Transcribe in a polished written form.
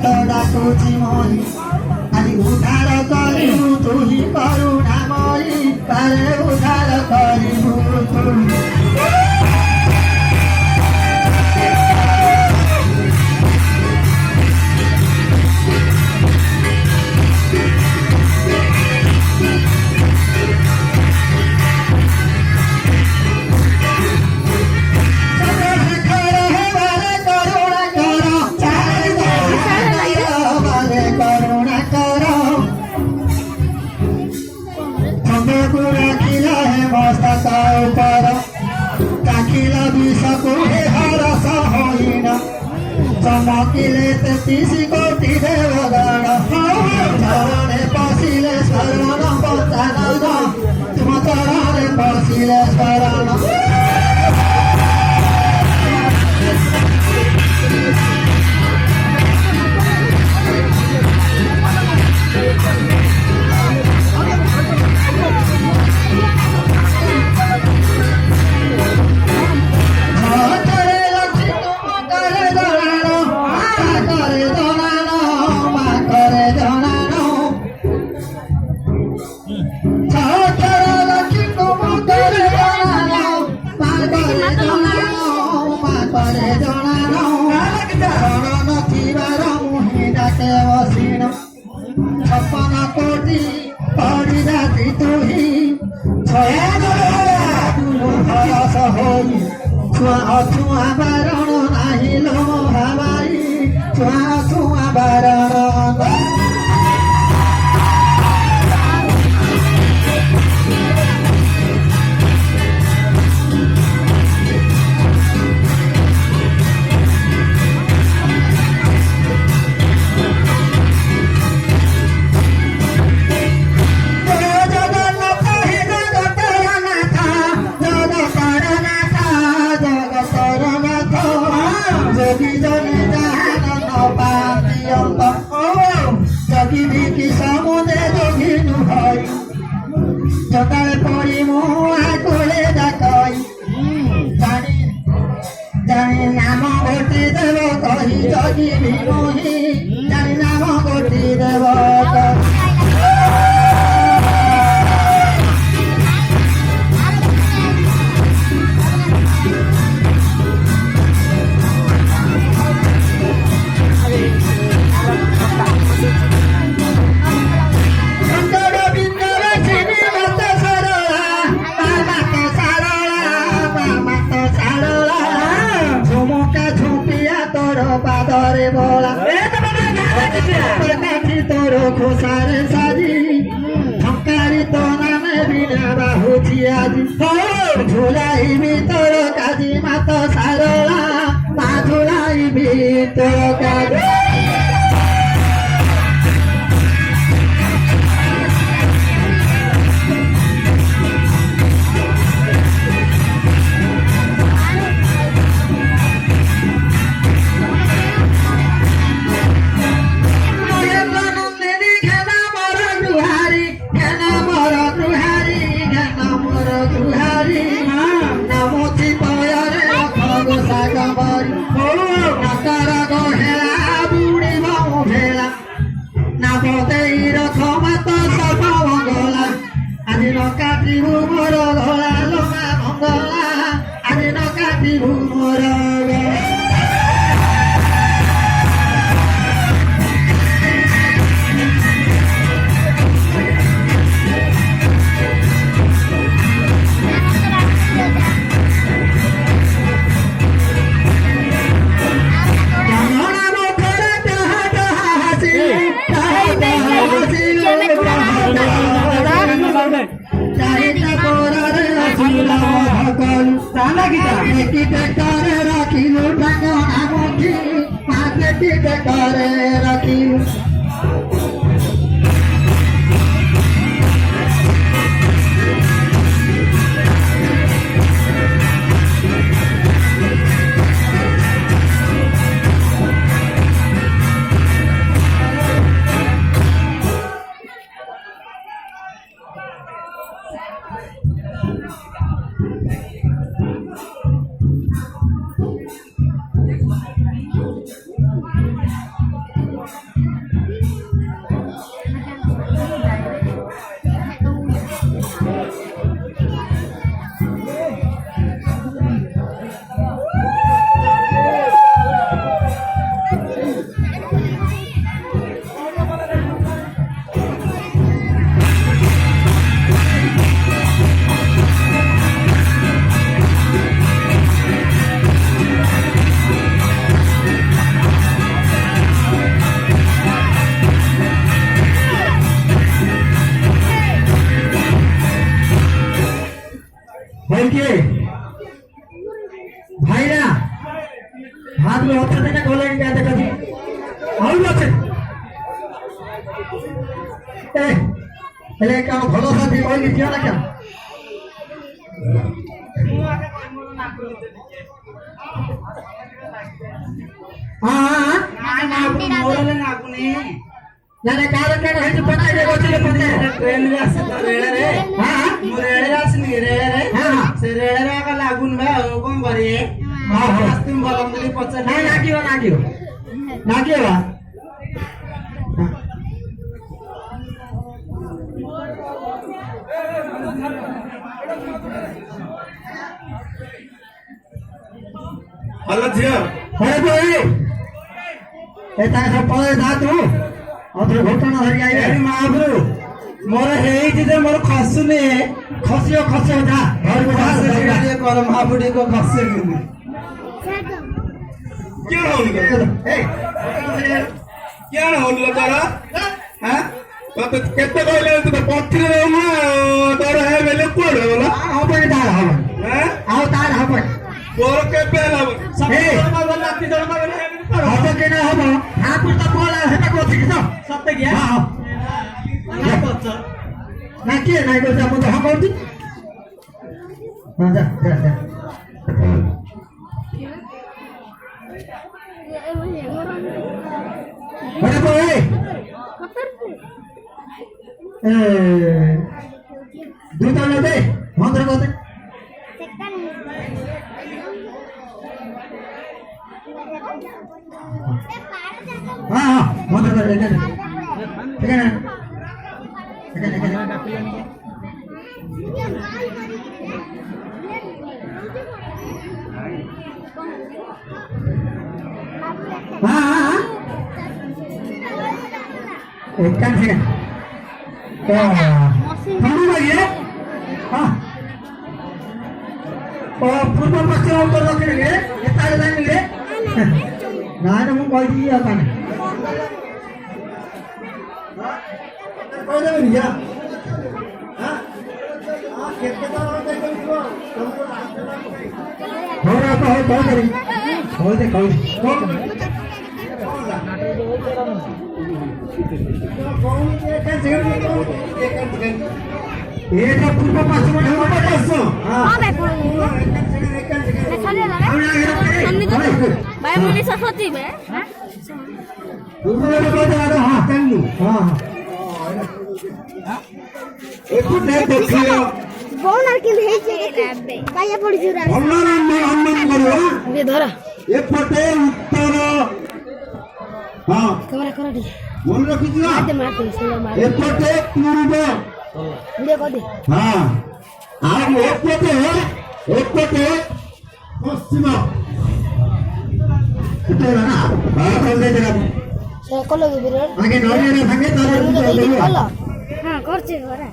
ডাকুছি মই আজি উদ্ধার করিবু তুই করুণাময়ী তারে উদ্ধার করিবু তুই চমকিলে ৩৩ কোটি দেবগণ চরণে পশিলে শরণ পঞ্চানন তুম চরণে পশিলে শরণ छप्पन कोटि परिजाति तुही हरस होई छुआ अछुआ बारण नाही लो हवाई छुआ अछुआ बारण সকালে পড়ি মুয়া কোলে ডাকই জানি নাম ঘটি দেব কহি যদি বিমোহী জানি নাম ঘটি দেব পাদরে বলা তোর খোসারে সাজি ঠকারি তো নামে বিনা বাহুছি আজি ঝুলাইবি তোর কাজি মাত সারলা মা ঝুলাইবি তোর কাজি রাখিলু টাকা মুঠি মাকে রাখিলু বলে দেখা ଆଉ ଅଛି ହେଲେ କାଣ ଭଲ ସାଥି କହିକି ଝିଅ ନା କାଣ ନାଇଁ କାହାର କାଣ ହେଇଛି ପଟାଇଲେ ବସିଲେ ମତେ ଟ୍ରେନରେ ଆସି ତ ରେଳରେ ମୁଁ ରେଳରେ ଆସିନି ରେଳରେ ସେ ରେଳରେ ଆକା ଲାଗୁନି ବା ଆଉ କଣ କରିବେ ତୁମ ଭଲ ବୋଲି ପଚାର ନାଇଁ ଲାଗିବ ଲାଗିବ ଲାଗିବ ଭଲ ଝିଅ ଏଟା ସବୁ ପଳେଇ ଯା ତୁ ଅଥର ଘଟଣା ଧରି ଆଇଲେ ମହାପ୍ରଭୁ ମୋର ହେଇଛି ଯେ ମୋର ଖସୁନି ଖସିବ ଯା ଘରକୁ କର ମହାପ୍ରଭୁ ଟିକେ ଖସେ କେଣ ହଉନି କେଣ ହଉନି ତୋର ତତେ କେତେ କହିଲେ ତୁ ପଛରେ ରହୁନା ତୋର ହେ ବେଲେ କୁଆଡେ ଗଲା ହବନି ତାର ହବନି ଆଉ ତାର ହବନି ତୋର କେବେ ହେଲା ହବ କି ନା ହବ ଠାକୁର ତ କଳ ସେଟା କରୁଛି କି ସତେ କି ନା କିଏ ନାଇଁ କରୁଛି ମୁଁ ତ ହଁ କରୁଛି ଯା দুইটা দে বন্ধ করতে হ্যাঁ বন্ধ করে এখানে এখানে हाँ एक काम से थोड़ी लगी हाँ पूर्व पश्चिम उत्तर दक्षिण ले इतना लाइन ले ना ना मुझे कोई दिया था नहीं कोई नहीं दिया हाँ कितने बार होते हैं तुमको हो रहा तो बहुत करी होते कोई ये तो पूर्व पश्चिम हाँ भाई मुझे सरस्वती में पूर्व में तो ज़्यादा हाँ तंगू हाँ एक तो नहीं देखियो कौन आर के है जे काया पड़ जुरा अन्नन करो ये धरा ये पटे उत्तर हाँ कैमरा करो दी मन रखी दिया मारते सुनो मार ये पटे पूर्व वीडियो कर दे हाँ आज एक पटे पश्चिम कितने ना हाँ कर दे जरा से कलो के बिरर आगे नौरी रे संगे तारे हां करछे घरा